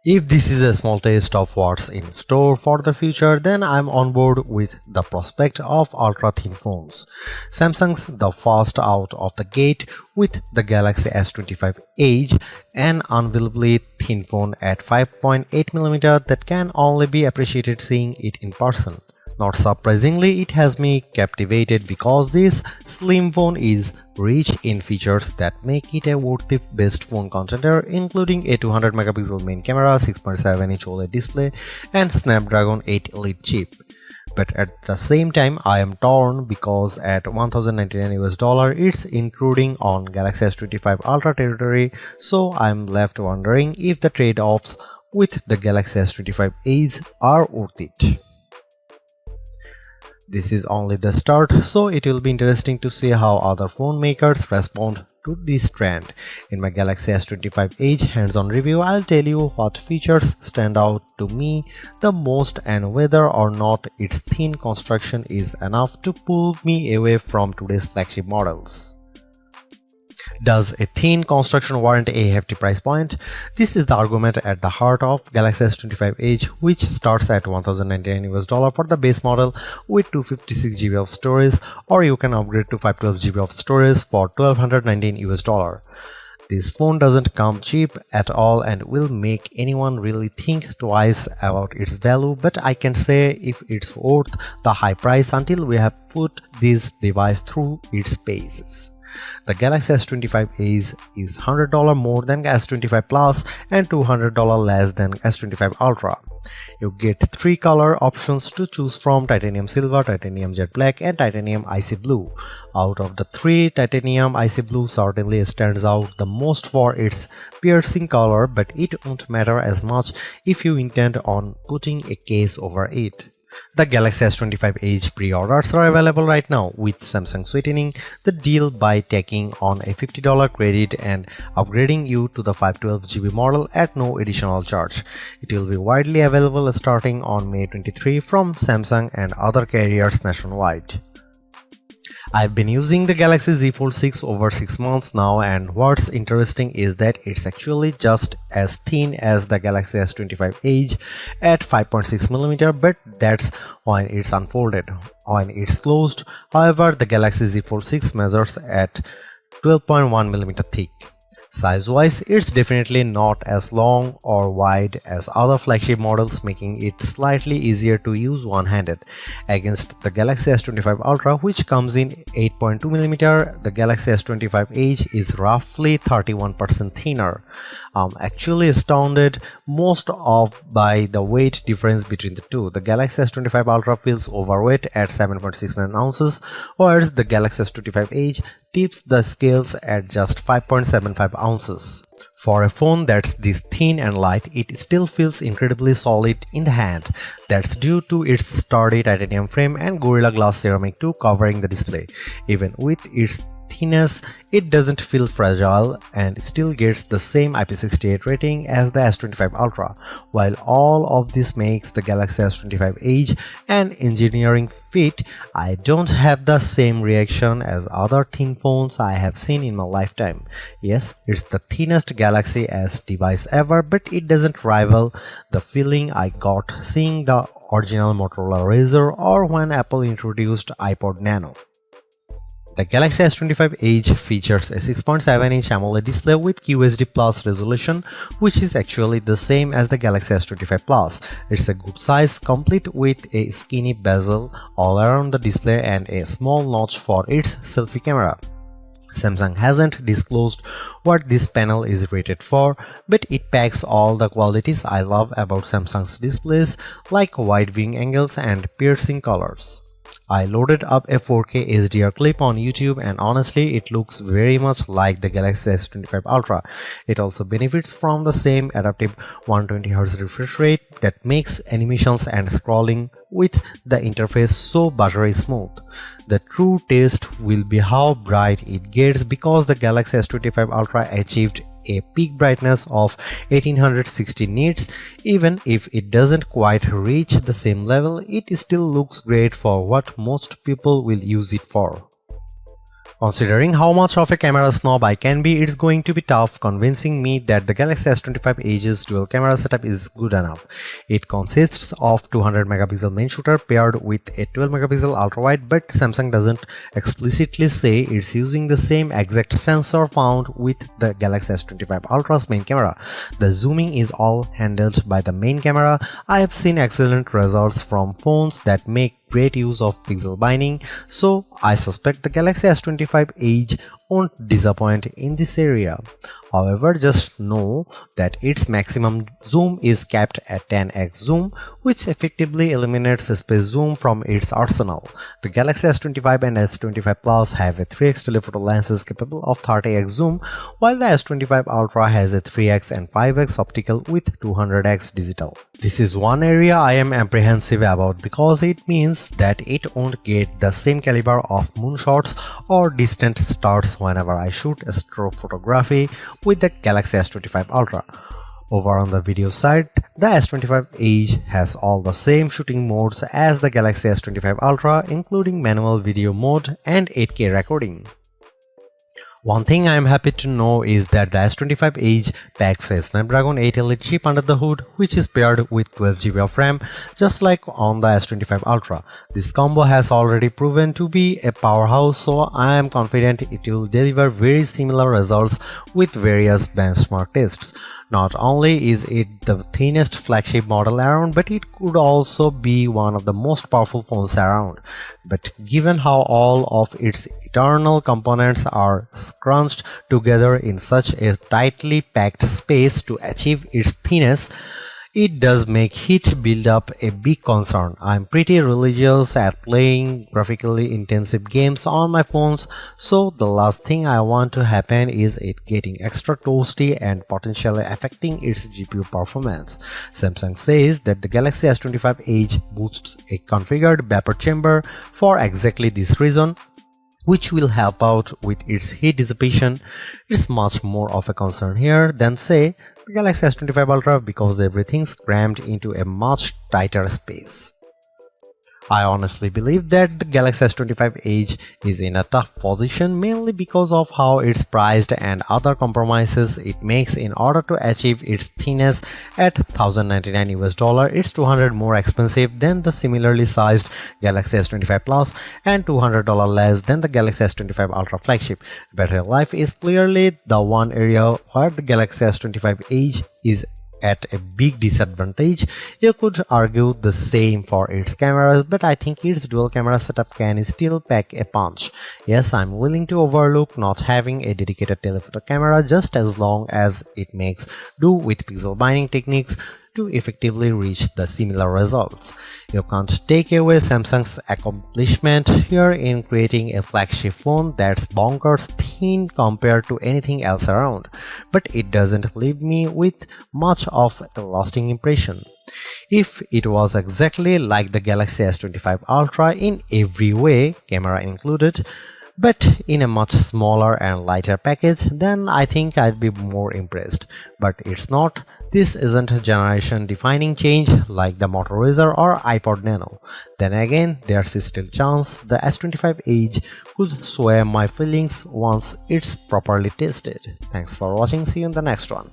If this is a small taste of what's in store for the future, then I'm on board with the prospect of ultra-thin phones. Samsung's the first out of the gate with the Galaxy S25 Edge, an unbelievably thin phone at 5.8mm that can only be appreciated seeing it in person. Not surprisingly, it has me captivated because this slim phone is rich in features that make it a worthy best phone contender, including a 200 megapixel main camera, 6.7-inch OLED display, and Snapdragon 8 Elite chip. But at the same time, I am torn because at $1,099 it's intruding on Galaxy S25 Ultra territory, so I'm left wondering if the trade-offs with the Galaxy S25 Edge are worth it. This is only the start, so it will be interesting to see how other phone makers respond to this trend. In my Galaxy S25 Edge hands-on review, I'll tell you what features stand out to me the most and whether or not its thin construction is enough to pull me away from today's flagship models. Does a thin construction warrant a hefty price point? This is the argument at the heart of Galaxy S25 Edge, which starts at $1,099 for the base model with 256GB of storage, or you can upgrade to 512GB of storage for $1,219. This phone doesn't come cheap at all and will make anyone really think twice about its value, but I can say if it's worth the high price until we have put this device through its paces. The Galaxy S25 Edge is $100 more than S25 Plus and $200 less than S25 Ultra. You get 3 color options to choose from: Titanium Silver, Titanium Jet Black, and Titanium Icy Blue. Out of the 3, Titanium Icy Blue certainly stands out the most for its piercing color, but it won't matter as much if you intend on putting a case over it. The Galaxy S25 Edge pre-orders are available right now, with Samsung sweetening the deal by taking on a $50 credit and upgrading you to the 512GB model at no additional charge. It will be widely available starting on May 23 from Samsung and other carriers nationwide. I've been using the Galaxy Z Fold 6 over 6 months now, and what's interesting is that it's actually just as thin as the Galaxy S25 Edge at 5.6mm, but that's when it's unfolded. When it's closed, however, the Galaxy Z Fold 6 measures at 12.1mm thick. Size-wise, it's definitely not as long or wide as other flagship models, making it slightly easier to use one-handed. Against the Galaxy S25 Ultra, which comes in 8.2mm, the Galaxy S25 Edge is roughly 31% thinner. I'm actually astounded most of by the weight difference between the two. The Galaxy S25 Ultra feels overweight at 7.69 ounces, whereas the Galaxy S25 Edge tips the scales at just 5.75 ounces. For a phone that's this thin and light, it still feels incredibly solid in the hand. That's due to its sturdy titanium frame and Gorilla Glass ceramic too covering the display. Even with its thinness, it doesn't feel fragile and still gets the same IP68 rating as the S25 Ultra. While all of this makes the Galaxy S25 Edge an engineering feat, I don't have the same reaction as other thin phones I have seen in my lifetime. Yes, it's the thinnest Galaxy S device ever, but it doesn't rival the feeling I got seeing the original Motorola Razr or when Apple introduced iPod Nano. The Galaxy S25 Edge features a 6.7-inch AMOLED display with QHD Plus resolution, which is actually the same as the Galaxy S25 Plus. It's a good size, complete with a skinny bezel all around the display and a small notch for its selfie camera. Samsung hasn't disclosed what this panel is rated for, but it packs all the qualities I love about Samsung's displays, like wide viewing angles and piercing colors. I loaded up a 4K HDR clip on YouTube, and honestly it looks very much like the Galaxy S25 Ultra. It also benefits from the same adaptive 120Hz refresh rate that makes animations and scrolling with the interface so buttery smooth. The true test will be how bright it gets, because the Galaxy S25 Ultra achieved a peak brightness of 1860 nits. Even if it doesn't quite reach the same level, it still looks great for what most people will use it for. Considering how much of a camera snob I can be, it's going to be tough convincing me that the Galaxy S25 Edge's dual camera setup is good enough. It consists of 200 megapixel main shooter paired with a 12 megapixel ultra-wide, but Samsung doesn't explicitly say it's using the same exact sensor found with the Galaxy S25 Ultra's main camera. The zooming is all handled by the main camera. I have seen excellent results from phones that make great use of pixel binding, so I suspect the Galaxy S25 Edge won't disappoint in this area. However, just know that its maximum zoom is capped at 10x zoom, which effectively eliminates space zoom from its arsenal. The Galaxy S25 and S25 Plus have a 3x telephoto lenses capable of 30x zoom, while the S25 Ultra has a 3x and 5x optical with 200x digital. This is one area I am apprehensive about because it means that it won't get the same caliber of moonshots or distant stars whenever I shoot astrophotography with the Galaxy S25 Ultra. Over on the video side, the S25 Edge has all the same shooting modes as the Galaxy S25 Ultra, including manual video mode and 8K recording. One thing I am happy to know is that the S25 Edge packs a Snapdragon 8 Elite chip under the hood, which is paired with 12GB of RAM, just like on the S25 Ultra. This combo has already proven to be a powerhouse, so I am confident it will deliver very similar results with various benchmark tests. Not only is it the thinnest flagship model around, but it could also be one of the most powerful phones around. But given how all of its internal components are scrunched together in such a tightly packed space to achieve its thinness, it does make heat buildup a big concern. I'm pretty religious at playing graphically intensive games on my phones, so the last thing I want to happen is it getting extra toasty and potentially affecting its GPU performance. Samsung says that the Galaxy S25 Edge boosts a configured vapor chamber for exactly this reason, which will help out with its heat dissipation. It's much more of a concern here than, say, the Galaxy S25 Ultra because everything's crammed into a much tighter space. I honestly believe that the Galaxy S25 Edge is in a tough position mainly because of how it's priced and other compromises it makes in order to achieve its thinness at $1,099. It's $200 more expensive than the similarly sized Galaxy S25 Plus and $200 less than the Galaxy S25 Ultra flagship. Battery life is clearly the one area where the Galaxy S25 Edge is at a big disadvantage. You could argue the same for its cameras, but I think its dual camera setup can still pack a punch. Yes, I'm willing to overlook not having a dedicated telephoto camera just as long as it makes do with pixel binding techniques to effectively reach the similar results. You can't take away Samsung's accomplishment here in creating a flagship phone that's bonkers thin compared to anything else around, but it doesn't leave me with much of a lasting impression. If it was exactly like the Galaxy S25 Ultra in every way, camera included, but in a much smaller and lighter package, then I think I'd be more impressed. But it's not. This isn't a generation-defining change like the Moto Razr or iPod Nano. Then again, there's still chance the S25 Edge could sway my feelings once it's properly tested. Thanks for watching, see you in the next one.